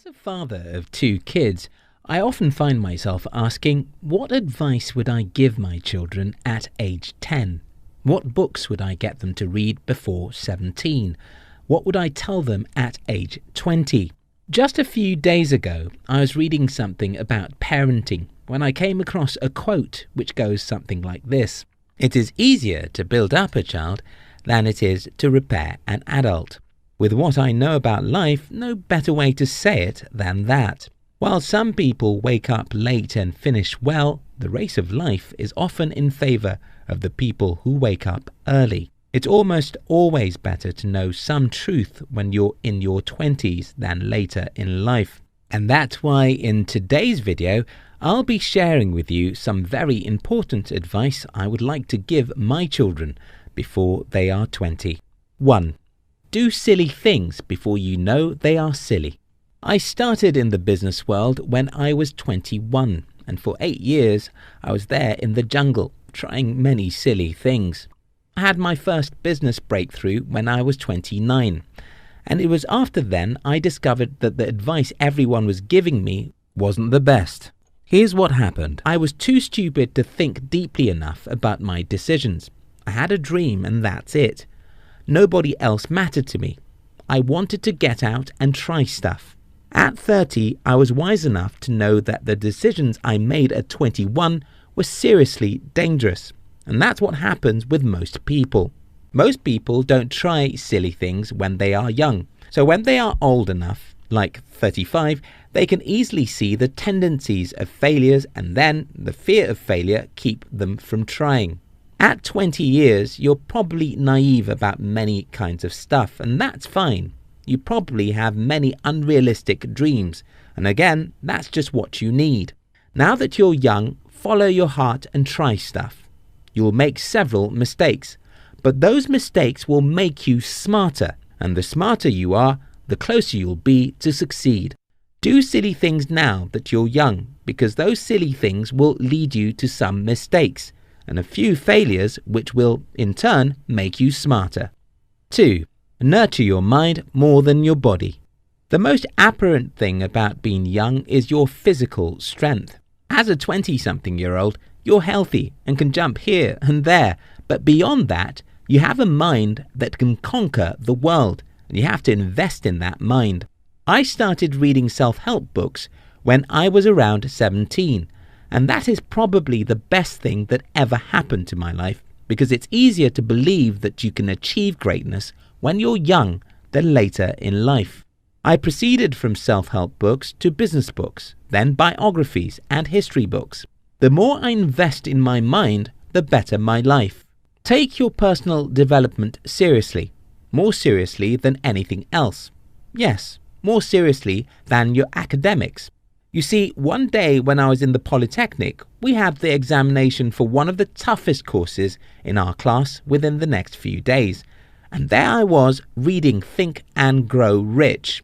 As a father of two kids, I often find myself asking, what advice would I give my children at age 10? What books would I get them to read before 17? What would I tell them at age 20? Just a few days ago, I was reading something about parenting when I came across a quote which goes something like this: "It is easier to build up a child than it is to repair an adult." With what I know about life, no better way to say it than that. While some people wake up late and finish well, the race of life is often in favour of the people who wake up early. It's almost always better to know some truth when you're in your 20s than later in life. And that's why in today's video, I'll be sharing with you some very important advice I would like to give my children before they are 20. 1. Do silly things before you know they are silly. I started in the business world when I was 21, and for 8 years I was there in the jungle, trying many silly things. I had my first business breakthrough when I was 29, and it was after then I discovered that the advice everyone was giving me wasn't the best. Here's what happened. I was too stupid to think deeply enough about my decisions. I had a dream and that's it. Nobody else mattered to me. I wanted to get out and try stuff. At 30, I was wise enough to know that the decisions I made at 21 were seriously dangerous. And that's what happens with most people. Most people don't try silly things when they are young. So when they are old enough, like 35, they can easily see the tendencies of failures, and then the fear of failure keep them from trying. At 20 years, you're probably naive about many kinds of stuff, and that's fine. You probably have many unrealistic dreams, and again, that's just what you need. Now that you're young, follow your heart and try stuff. You'll make several mistakes, but those mistakes will make you smarter, and the smarter you are, the closer you'll be to succeed. Do silly things now that you're young, because those silly things will lead you to some mistakes and a few failures which will, in turn, make you smarter. 2. Nurture your mind more than your body. The most apparent thing about being young is your physical strength. As a 20-something-year-old, you're healthy and can jump here and there, but beyond that, you have a mind that can conquer the world, and you have to invest in that mind. I started reading self-help books when I was around 17, and that is probably the best thing that ever happened to my life, because it's easier to believe that you can achieve greatness when you're young than later in life. I proceeded from self-help books to business books, then biographies and history books. The more I invest in my mind, the better my life. Take your personal development seriously, more seriously than anything else. Yes, more seriously than your academics. You see, one day when I was in the Polytechnic, we had the examination for one of the toughest courses in our class within the next few days. And there I was reading Think and Grow Rich.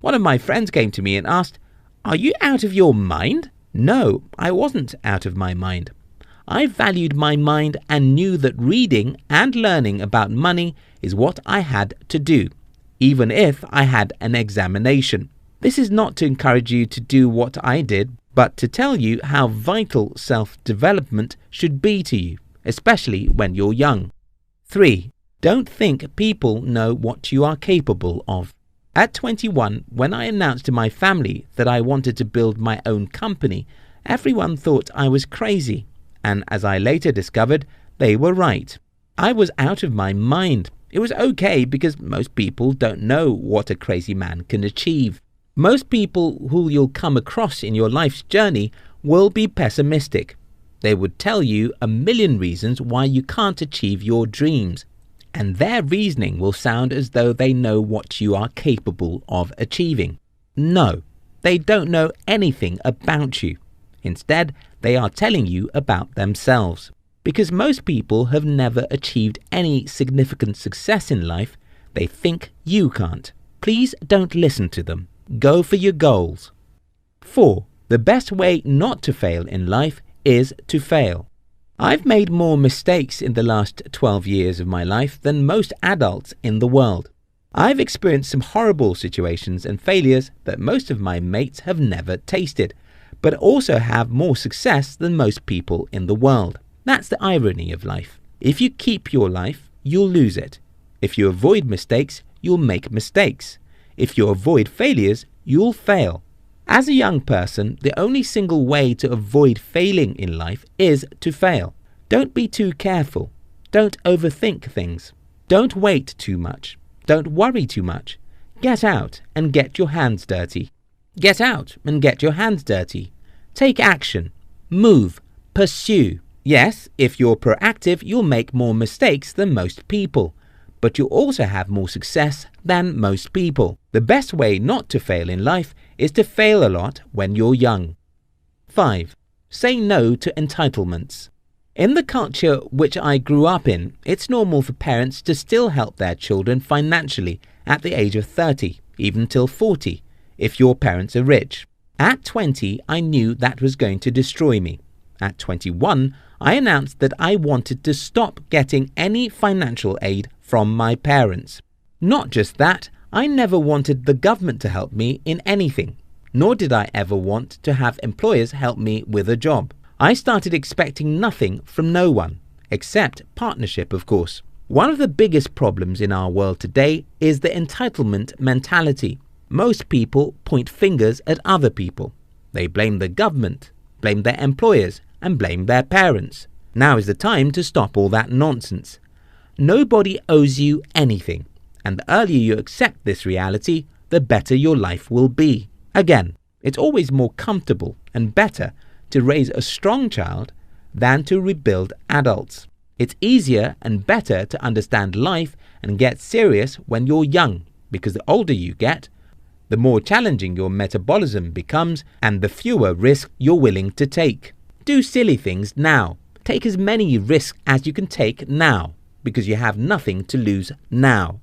One of my friends came to me and asked, "Are you out of your mind?" No, I wasn't out of my mind. I valued my mind and knew that reading and learning about money is what I had to do, even if I had an examination. This is not to encourage you to do what I did, but to tell you how vital self-development should be to you, especially when you're young. 3. Don't think people know what you are capable of. At 21, when I announced to my family that I wanted to build my own company, everyone thought I was crazy, and as I later discovered, they were right. I was out of my mind. It was okay because most people don't know what a crazy man can achieve. Most people who you'll come across in your life's journey will be pessimistic. They would tell you a million reasons why you can't achieve your dreams, and their reasoning will sound as though they know what you are capable of achieving. No, they don't know anything about you. Instead, they are telling you about themselves. Because most people have never achieved any significant success in life, they think you can't. Please don't listen to them. Go for your goals. 4. The best way not to fail in life is to fail. I've made more mistakes in the last 12 years of my life than most adults in the world. I've experienced some horrible situations and failures that most of my mates have never tasted, but also have more success than most people in the world. That's the irony of life. If you keep your life, you'll lose it. If you avoid mistakes, you'll make mistakes. If you avoid failures, you'll fail. As a young person, the only single way to avoid failing in life is to fail. Don't be too careful. Don't overthink things. Don't wait too much. Don't worry too much. Get out and get your hands dirty. Get out and get your hands dirty. Take action. Move. Pursue. Yes, if you're proactive, you'll make more mistakes than most people, but you'll also have more success than most people. The best way not to fail in life is to fail a lot when you're young. 5. Say no to entitlements. In the culture which I grew up in, it's normal for parents to still help their children financially at the age of 30, even till 40, if your parents are rich. At 20, I knew that was going to destroy me. At 21, I announced that I wanted to stop getting any financial aid from my parents. Not just that, I never wanted the government to help me in anything, nor did I ever want to have employers help me with a job. I started expecting nothing from no one, except partnership, of course. One of the biggest problems in our world today is the entitlement mentality. Most people point fingers at other people. They blame the government, blame their employers, and blame their parents. Now is the time to stop all that nonsense. Nobody owes you anything, and the earlier you accept this reality, the better your life will be. Again, it's always more comfortable and better to raise a strong child than to rebuild adults. It's easier and better to understand life and get serious when you're young, because the older you get, the more challenging your metabolism becomes and the fewer risks you're willing to take. Do silly things now. Take as many risks as you can take now, because you have nothing to lose now.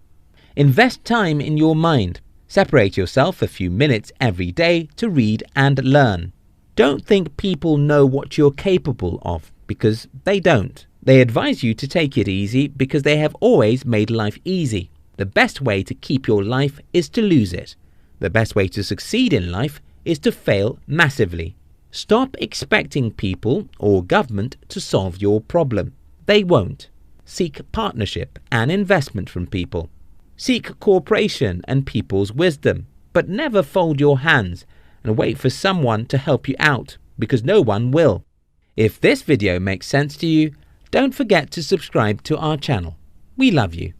Invest time in your mind. Separate yourself a few minutes every day to read and learn. Don't think people know what you're capable of, because they don't. They advise you to take it easy because they have always made life easy. The best way to keep your life is to lose it. The best way to succeed in life is to fail massively. Stop expecting people or government to solve your problem. They won't. Seek partnership and investment from people. Seek cooperation and people's wisdom, but never fold your hands and wait for someone to help you out, because no one will. If this video makes sense to you, don't forget to subscribe to our channel. We love you.